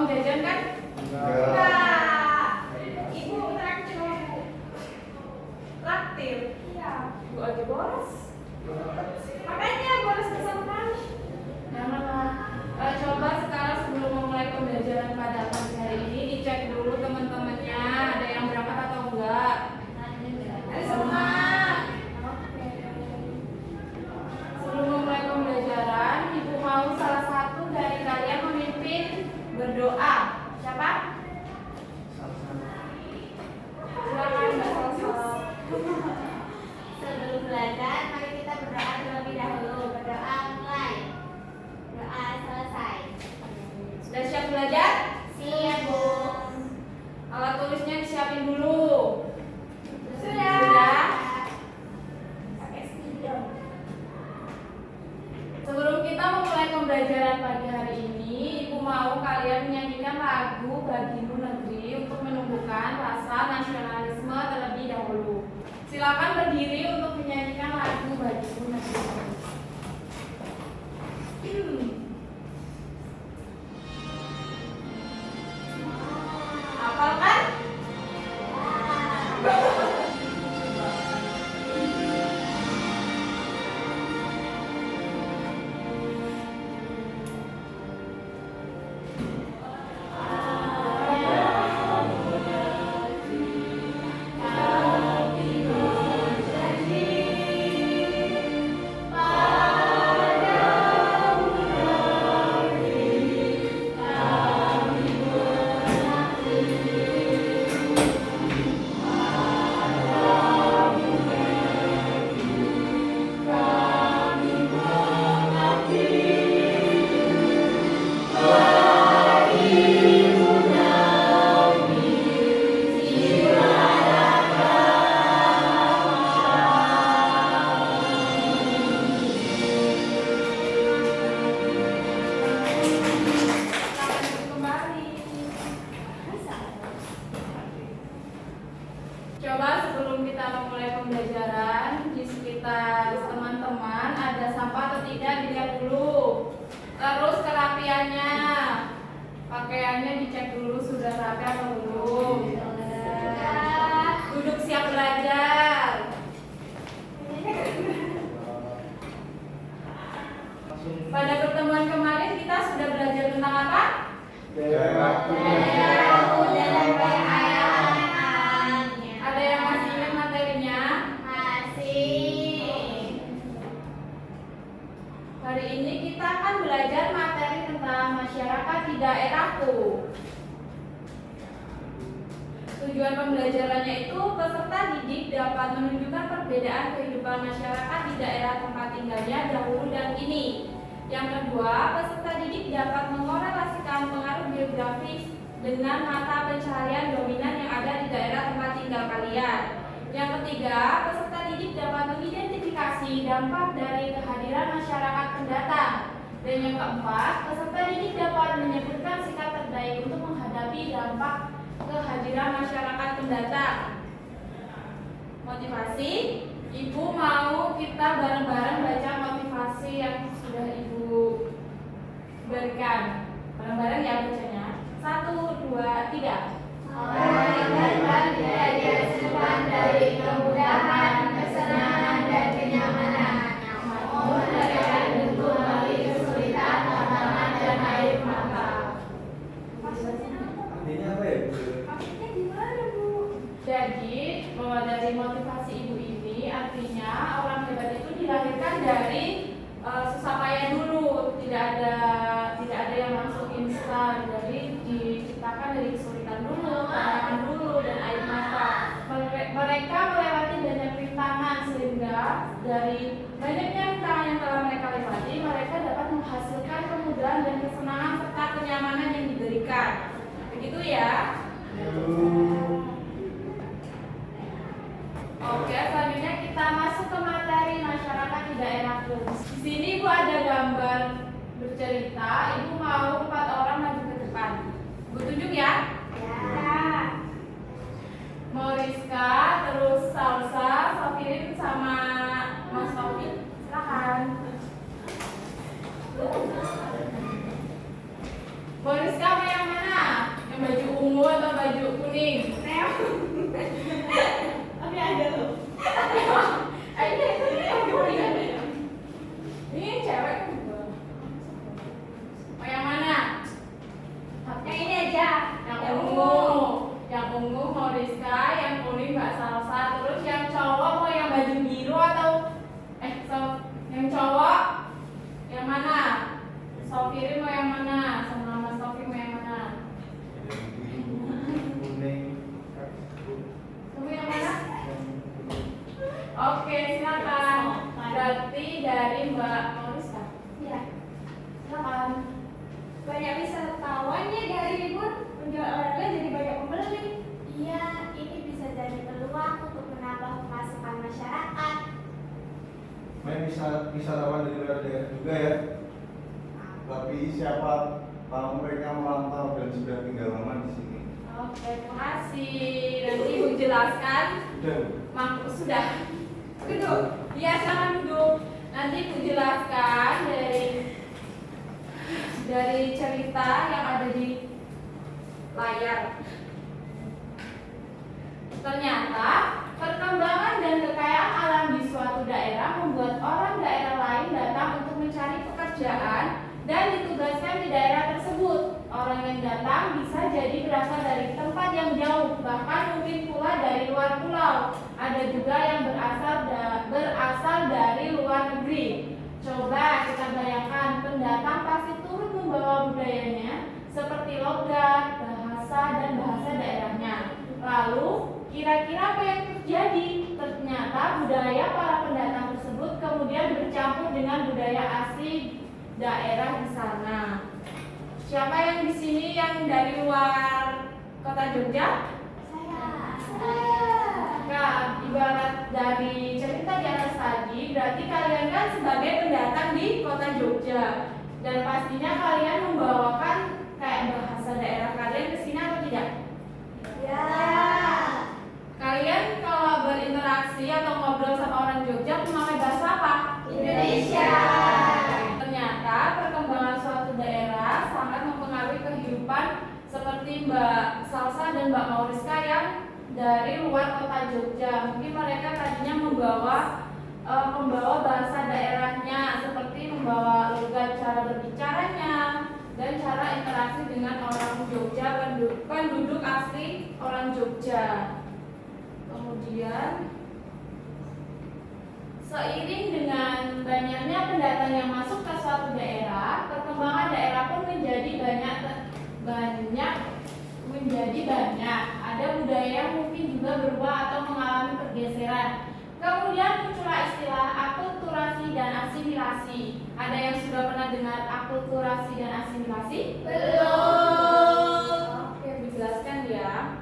jajan kan? Enggak. Ibu traktir. Iya. Ibu aja boros. Makanya boros bersama kami. Coba sekarang sebelum memulai pembelajaran pada pagi hari ini dicek dulu teman-temannya ada yang berangkat atau enggak. Ada semua. Sebelum memulai pembelajaran, Ibu mau salah satu dari kalian memimpin berdoa. Siapa? Silakan Mbak Salsa. Sebelum belajar, mari kita berdoa terlebih dahulu. Berdoa mulai. Doa selesai. Sudah siap belajar? Siap, Bu. Alat tulisnya disiapin dulu. Sudah. Sebelum kita memulai pembelajaran pagi hari ini, Ibu mau kalian menyanyikan lagu Bagimu Negeri untuk menumbuhkan rasa nasionalisme terlebih dahulu. Silakan berdiri untuk menyanyikan lagu Bagimu Negeri. Hafal kan? Coba sebelum kita memulai pembelajaran, di sekitar teman-teman ada sampah atau tidak dilihat dulu. Terus kerapiannya, pakaiannya dicek dulu sudah rapi atau belum. Duduk siap belajar. Pada pertemuan kemarin kita sudah belajar tentang apa? Ada yang masih ingat materinya? Masih. Hari ini kita akan belajar materi tentang masyarakat di daerahku. Tujuan pembelajarannya itu peserta didik dapat menunjukkan perbedaan kehidupan masyarakat di daerah tempat tinggalnya dahulu dan kini. Yang kedua, peserta didik dapat mengorelasikan pengaruh geografis dengan mata pencaharian dominan yang ada di daerah tempat tinggal kalian. Yang ketiga, peserta didik dapat mengidentifikasi dampak dari kehadiran masyarakat pendatang. Dan yang keempat, peserta didik dapat menyebutkan sikap terbaik untuk menghadapi dampak kehadiran masyarakat pendatang. Motivasi, Ibu mau kita bareng-bareng baca motivasi yang sudah Ibu berikan. Bareng-bareng ya bacanya. 1, 2, 3. Meningkatkan derajat kehidupan dari kemudahan, kesenangan, dan kenyamanan. Namun mereka didukung melalui kesulitan, tantangan, dan air mata. Artinya apa ya, Bu? Maksudnya gimana, Bu? Jadi, bahwa dari motivasi Ibu ini artinya orang hebat itu dilahirkan dari susah payah dulu, tidak ada yang langsung instan. Jadi diciptakan dari kesulitan dulu, tantangan dulu, dan air mata. Mereka melewati banyak rintangan sehingga dari banyaknya rintangan yang telah mereka lewati, mereka dapat menghasilkan kemudahan dan kesenangan serta kenyamanan yang diberikan. Begitu ya? Oke, selanjutnya kita masuk ke materi masyarakat di daerahku. Di sini Bu ada gambar bercerita. Ibu mau 4 orang maju ke depan. Bu tunjuk ya. Mau Rizka, terus Salsa, Sofirin sama Mas Taufik. Silakan. Bu Rizka mau yang mana? ungu mau Rizka, yang kuning Mbak Salsa. Terus yang cowok mau yang baju biru atau yang cowok yang mana? Sofiri mau yang mana? Sama Mas Sofi mau yang mana? Kamu yang mana? Oke, silakan. Berarti dari Mbak Rizka. Iya. Silakan. Banyak wisatawannya dari libur menjual oleh-oleh jadi banyak pembeli. Iya, ini bisa jadi peluang untuk menambah pemasukan masyarakat. Main wisatawan dari luar daerah juga ya. Tapi siapa tahu mereka merantau dan sudah tinggal lama di sini. Oke, terima kasih. Nanti Ibu jelaskan. Sudah. Duduk. Iya, silakan duduk. Nanti Ibu jelaskan dari cerita yang ada di layar. Ternyata perkembangan dan kekayaan alam di suatu daerah membuat orang daerah lain datang untuk mencari pekerjaan dan ditugaskan di daerah tersebut. Orang yang datang bisa jadi berasal dari tempat yang jauh, bahkan mungkin pula dari luar pulau. Ada juga yang berasal dari luar negeri. Coba kita bayangkan, pendatang pasti turut membawa budayanya seperti logat, bahasa, dan bahasa daerahnya. Lalu, kira-kira apa yang terjadi? Ternyata budaya para pendatang tersebut kemudian bercampur dengan budaya asli daerah di sana. Siapa yang di sini yang dari luar kota Jogja? Saya. Nah, ibarat dari cerita di atas tadi, berarti kalian kan sebagai pendatang di kota Jogja, dan pastinya kalian membawakan kayak bahasa daerah kalian ke sini atau tidak? Ya. Kalian kalau berinteraksi atau ngobrol sama orang Jogja memakai bahasa apa? Indonesia. Ternyata perkembangan suatu daerah sangat mempengaruhi kehidupan seperti Mbak Salsa dan Mbak Mauriska yang dari luar kota Jogja. Mungkin mereka tadinya membawa bahasa daerahnya, seperti membawa logat cara berbicaranya dan cara interaksi dengan orang Jogja, penduduk asli orang Jogja. Kemudian seiring dengan banyaknya pendatang yang masuk ke suatu daerah, perkembangan daerah pun menjadi banyak. Ada budaya yang mungkin juga berubah atau mengalami pergeseran. Kemudian muncullah istilah akulturasi dan asimilasi. Ada yang sudah pernah dengar akulturasi dan asimilasi? Belum. Oke, dijelaskan ya.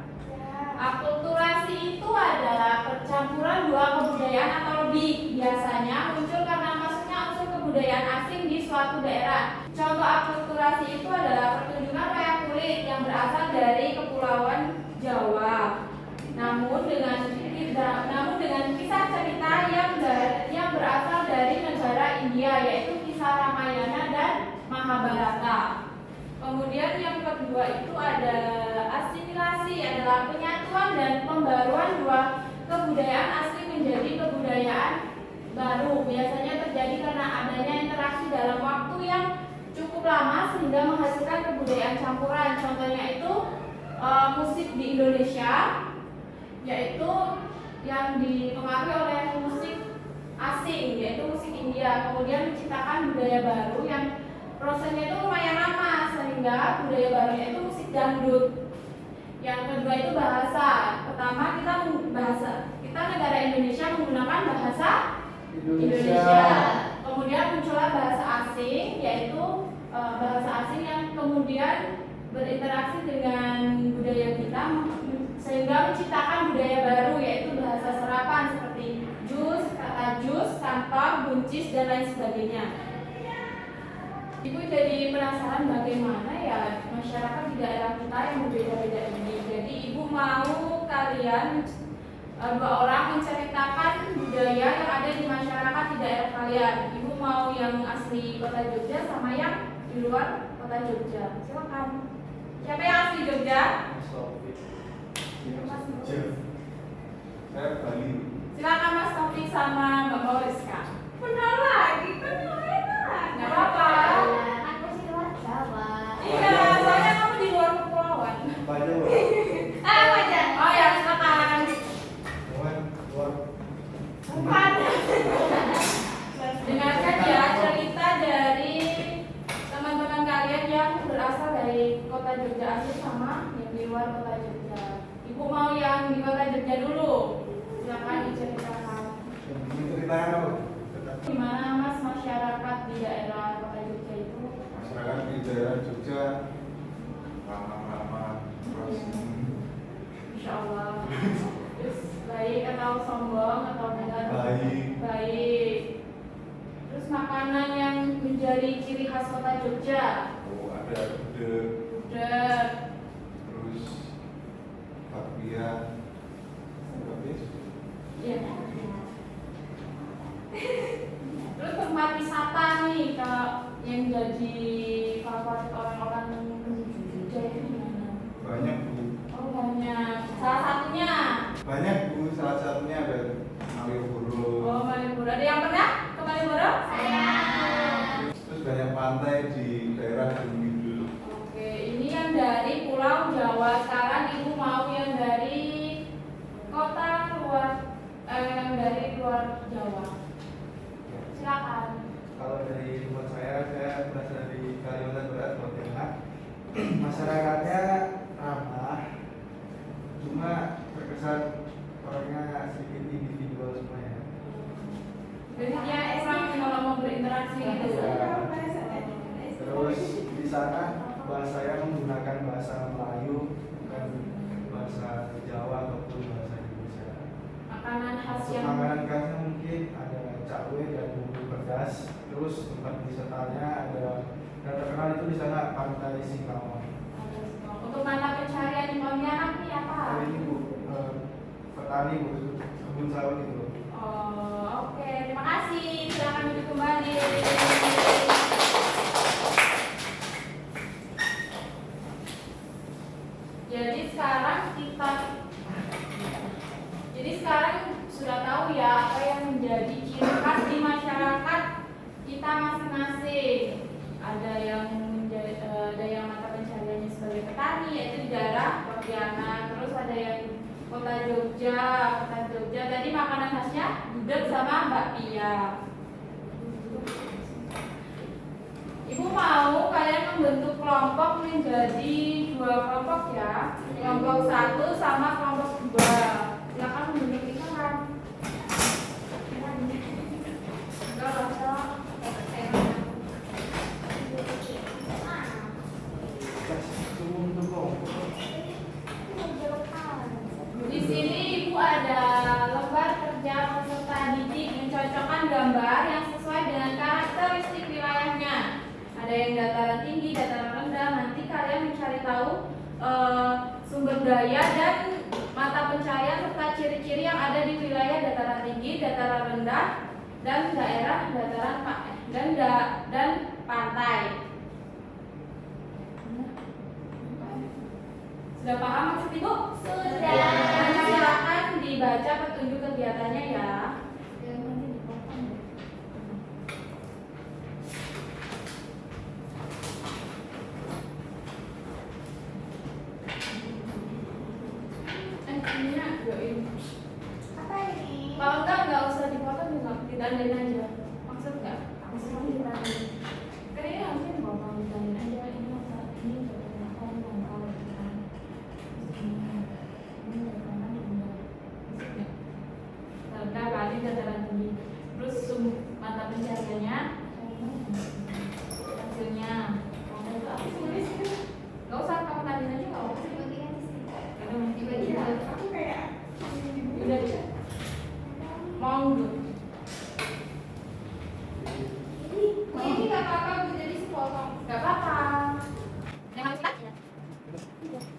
Akulturasi itu adalah percampuran dua kebudayaan atau lebih. Biasanya muncul karena masuknya unsur kebudayaan asing di suatu daerah. Contoh akulturasi itu adalah pertunjukan wayang kulit yang berasal dari Kepulauan Jawa. Namun dengan kisah cerita yang berasal dari negara India, yaitu kisah Ramayana dan Mahabharata. Kemudian yang kedua itu ada asimilasi, adalah penyatuan dan pembaruan dua kebudayaan asli menjadi kebudayaan baru. Biasanya terjadi karena adanya interaksi dalam waktu yang cukup lama sehingga menghasilkan kebudayaan campuran. Contohnya itu musik di Indonesia, yaitu yang dipengaruhi oleh musik asing, yaitu musik India. Kemudian menciptakan budaya baru yang prosesnya itu lumayan lama, sehingga budaya barunya itu musik dangdut. Yang kedua itu bahasa. Pertama kita negara Indonesia menggunakan bahasa Indonesia. Kemudian muncullah bahasa asing, yaitu bahasa asing yang kemudian berinteraksi dengan budaya kita sehingga menciptakan budaya baru, yaitu bahasa serapan seperti jus, kata jus, kantor, buncis, dan lain sebagainya. Ibu jadi penasaran bagaimana ya masyarakat di daerah kita yang berbeda-beda ini. Jadi ibu mau kalian dua orang menceritakan budaya yang ada di masyarakat di daerah kalian. Ibu mau yang asli kota Jogja sama yang di luar kota Jogja. Silakan. Siapa yang asli Jogja? Saya Bali. Silakan Mas Taufik sama Mbak Mauriska. Benar lagi, benar enak. Nggak apa-apa. Aku sih luar Jawa. Iya, soalnya kamu di luar kepulauan. Banyak loh. Ah, wajar. Jogja asli sama yang di luar kota Jogja. Ibu mau yang di kota Jogja dulu? Silakan diceritakan. Ini ceritanya apa? Gimana Mas masyarakat di daerah kota Jogja itu? Masyarakat di daerah Jogja ramah-ramah, terus Insya Allah. Terus baik atau sombong atau benar? baik. Baik. Terus makanan yang menjadi ciri khas kota Jogja? Oh, ada gudeg, Gudeg. terus bakpia, habis Iya. Terus tempat wisata nih yang jadi favorit orang-orang menuju Jogja itu gimana? banyak bu. Oh banyak. Salah satunya? Banyak bu, salah satunya ada Malioboro. Oh Malioboro. Ada yang pernah ke Malioboro? Terus banyak pantai di daerah Gunung Kidul. Oke, ini yang dari Pulau Jawa. Sekarang ibu mau yang dari kota luar, yang dari luar Jawa. Silakan. Kalau dari tempat saya berasal dari Kalimantan Barat, Pontianak. Masyarakatnya ramah, cuma terkesan orangnya sedikit individual semua ya. Jadi dia kurang kalau mau berinteraksi gitu. Terus di sana bahasanya menggunakan bahasa Melayu, bukan bahasa Jawa ataupun bahasa Indonesia. Makanan khas Untuk yang makanan khasnya mungkin ada cakwe dan bumbu pedas. Terus tempat wisatanya ada yang terkenal itu di sana Pantai Singkawang. untuk mata pencarian di Pontianak nih apa? Ini bu, petani bu, kebun sawit itu. Oh, oke. Terima kasih. Silakan duduk kembali. Jadi sekarang sudah tahu ya apa yang menjadi ciri khas di masyarakat kita masing-masing. Ada yang mata pencariannya sebagai petani yaitu di daerah Pontianak. Terus ada yang kota Jogja. Tadi makanan khasnya gudeg sama bakpia. Ibu mau kalian membentuk kelompok menjadi 2 kelompok ya. Kelompok 1 sama kelompok 2. Silakan membentuk lingkaran. Di sini ibu ada lembar kerja peserta didik mencocokkan gambar yang sesuai dengan karakteristik wilayahnya. Ada yang dataran tinggi, dataran rendah. Nanti kalian mencari tahu sumber daya dan mata pencarian serta ciri-ciri yang ada di wilayah dataran tinggi, dataran rendah, dan daerah dataran dan pantai. Sudah paham maksud ibu? Sudah. Nanti silakan dibaca petunjuk kegiatannya ya. Apa ini? Kalau enggak usah dipotong juga, ditandain aja. Maksud enggak? Maksudnya ditandain. Kayaknya harusnya bawa ditandain aja. Ini masa ini udah pernah kalau kan. Ini udah pernah juga. Maksudnya rendah kali dataran tinggi. Terus mata pencariannya hasilnya. Kamu itu apa sih nulis? Enggak usah kamu tandain aja enggak apa sih. Dibagi Aku kayak udah mau dulu. Ini nggak apa-apa Bu, jadi sepotong nggak apa-apa. Yang harus kita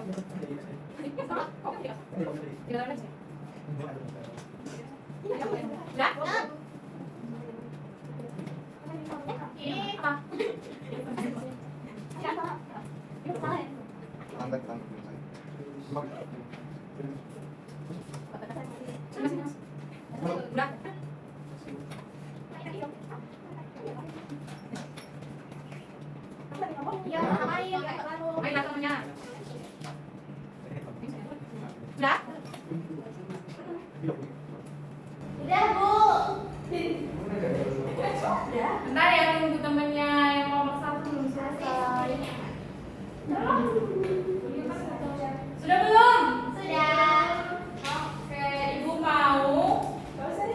Ini apa? Santai, santai. Ya, ngapain? Kayak lalu. Udah, Bu. Bentar ya, tunggu temennya yang kelompok 1 belum selesai. Sudah belum? Sudah. Oke, Ibu mau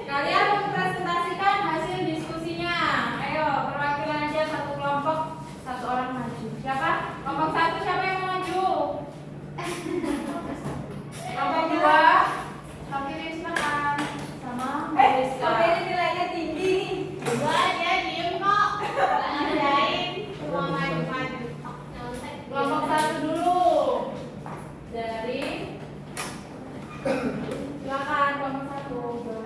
kalian mempresentasikan hasil diskusinya. Ayo, perwakilan aja satu kelompok, satu orang maju. Siapa? Kelompok 1 siapa yang mau maju? Kelompok 2 Tapi silakan. Sama Mbak Rizka. Nilainya tinggi. Gua dia diem kok. Ngerjain. Cuma maju-maju. Kelompok 1 dulu. Dari silakan kelompok 1.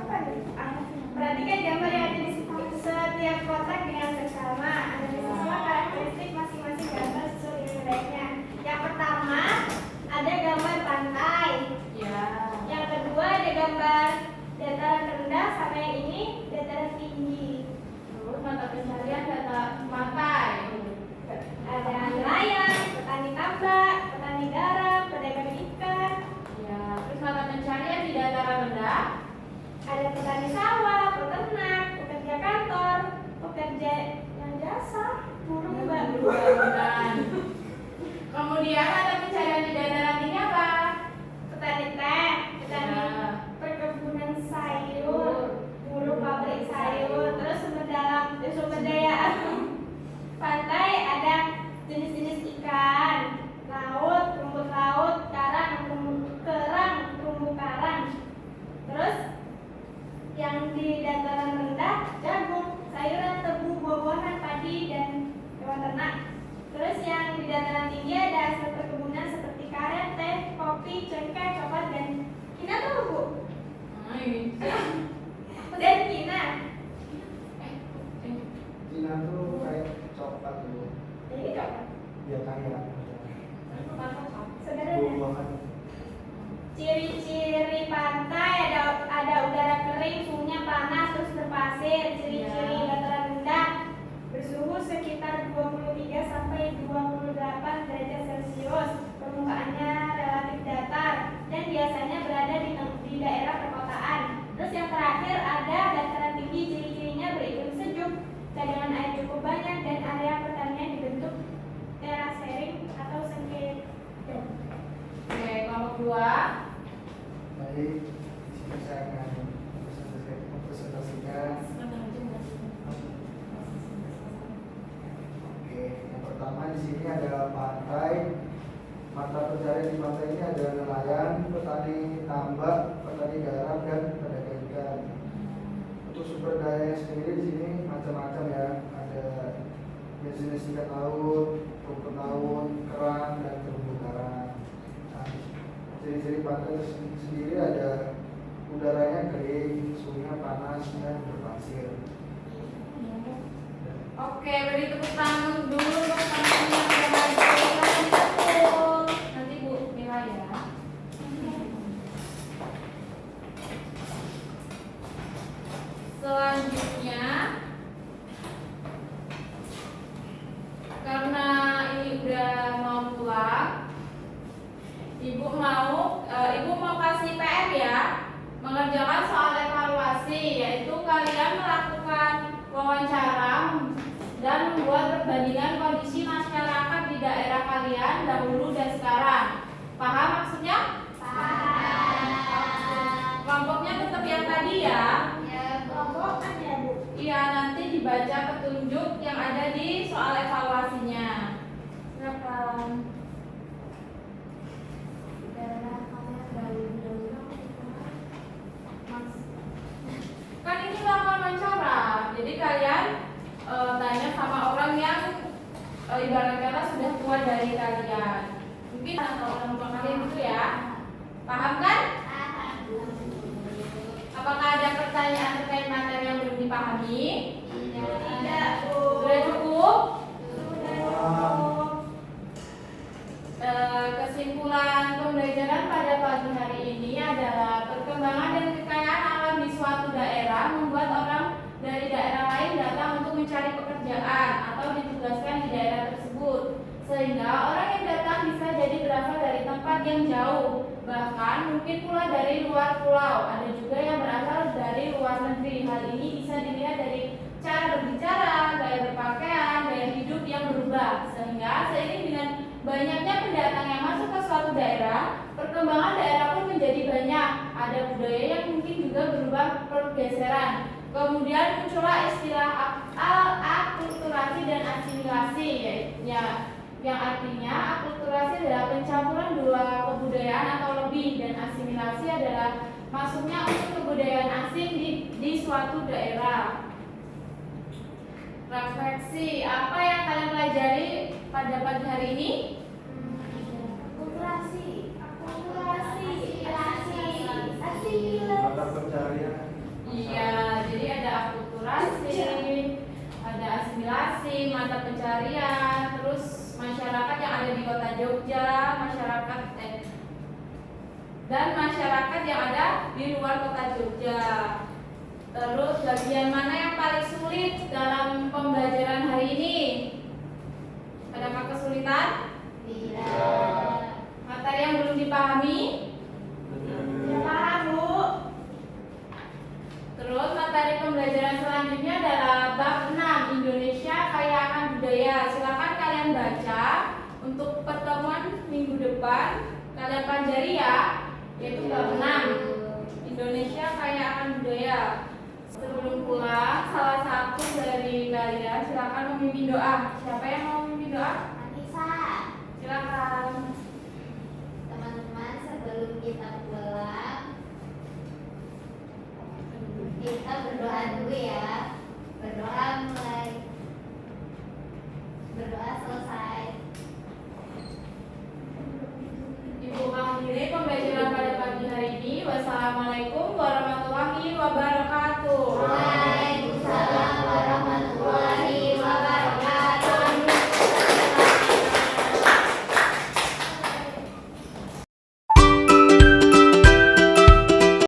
Perhatikan gambar yang ada di setiap kotak dengan seksama. Ada beberapa karakteristik masing-masing gambar sesuai dengan nilainya. Yang pertama, ada gambar pantai. Ya. Yang kedua, ada gambar dataran rendah, sama yang ini dataran tinggi. Terus mata pencarian data pantai. Ada nelayan, petani tambak, petani garam, pedagang ikan. Ya. Terus mata pencarian di dataran rendah. Ada petani sawah, peternak, pekerja kantor, pekerja yang jasa, buruh bangunan. Kemudian mata pencarian di dataran tinggi apa? Petani teh, petani Ya. perkebunan sayur, buruh pabrik sayur, terus sumber daya alam. Pantai ada jenis-jenis ikan, laut, rumput laut, kerang, terumbu karang. Terus yang di dataran rendah jagung, sayuran, tebu, buah-buahan, padi, dan hewan ternak. Terus yang di dataran tinggi ada hasil perkebunan seperti karet, teh, kopi, cengkeh, coklat, dan kina tuh, Bu. Dan kina. Cina tuh kayak coklat tuh. Jadi coklat. Ya kayak. Sederhana. Buah-buahan. Ciri-ciri pantai ada udara kering, suhunya panas terus berpasir. Ciri-ciri dataran rendah bersuhu sekitar 23 sampai 28 derajat Celcius. Permukaannya relatif datar dan biasanya berada di daerah perkotaan. Terus yang terakhir ada dataran tinggi, ciri-cirinya beriklim sejuk, cadangan air cukup banyak, dan area pertanian dibentuk terasering atau sengketa. Oke, kelompok 2. Baik, di sini saya akan mempresentasikan. Oke, yang pertama di sini ada pantai. Mata pencarian di pantai ini ada nelayan, petani tambak, petani garam, dan pedagang ikan. Untuk sumber daya sendiri di sini macam-macam ya. Ada jenis ikan laut, rumput laut, kerang, dan terumbu karang. Nah, ciri-ciri pantai sendiri ada udaranya kering, suhunya panas, dan berpasir. Oke, beri tepuk tangan dulu untuk teman-teman yang sudah maju. Silakan dipukul. Nanti Bu Mila ya. Selanjutnya, karena ini udah mau pulang, Ibu mau kasih PR ya, mengerjakan soal evaluasi, yaitu kalian melakukan wawancara dan membuat perbandingan kondisi masyarakat di daerah kalian dahulu dan sekarang. Paham maksudnya? Paham. Kelompoknya tetap yang tadi ya. Ya, kelompokan ya, Bu. Iya, nanti dibaca petunjuk yang ada di soal evaluasinya. Silakan. Kan ini melakukan wawancara, jadi kalian tanya sama orang yang ibarat kata sudah tua dari kalian. Mungkin orang tua kalian itu ya. Paham kan? Apakah ada pertanyaan terkait materi yang belum dipahami? Tidak, Bu. Sudah cukup? Sudah. Kesimpulan pembelajaran pada pagi hari ini adalah perkembangan dan kekayaan alam di suatu daerah membuat orang dari daerah lain datang untuk mencari pekerjaan atau ditugaskan di daerah tersebut, sehingga orang yang datang bisa jadi berasal dari tempat yang jauh, bahkan mungkin pula dari luar pulau. Ada juga yang berasal dari luar negeri. Hal ini bisa dilihat dari cara berbicara, gaya berpakaian, gaya hidup yang berubah, sehingga seiring dengan banyaknya pendatang yang masuk ke suatu daerah, perkembangan daerah pun menjadi banyak. Ada budaya yang mungkin juga berubah pergeseran. Kemudian muncullah istilah akulturasi dan asimilasi, yang artinya akulturasi adalah pencampuran dua kebudayaan atau lebih, dan asimilasi adalah masuknya unsur kebudayaan asing di suatu daerah. Refleksi, apa yang kalian pelajari pada pagi hari ini? Mata pencarian. Iya, jadi ada akulturasi, ada asimilasi, mata pencarian, terus masyarakat yang ada di kota Jogja, dan masyarakat yang ada di luar kota Jogja. Terus bagian mana yang paling sulit dalam pembelajaran hari ini? Adakah kesulitan? Tidak. Materi yang belum dipahami? Ya paham, Bu. Terus materi pembelajaran selanjutnya adalah bab 6, Indonesia Kaya Akan Budaya. Silakan kalian baca untuk pertemuan minggu depan. Kalian pelajari ya, yaitu bab 6, Indonesia Kaya Akan Budaya. Sebelum pulang, salah satu dari kalian silakan memimpin doa. Siapa yang mau memimpin doa? Anissa. Silakan. Teman-teman, sebelum kita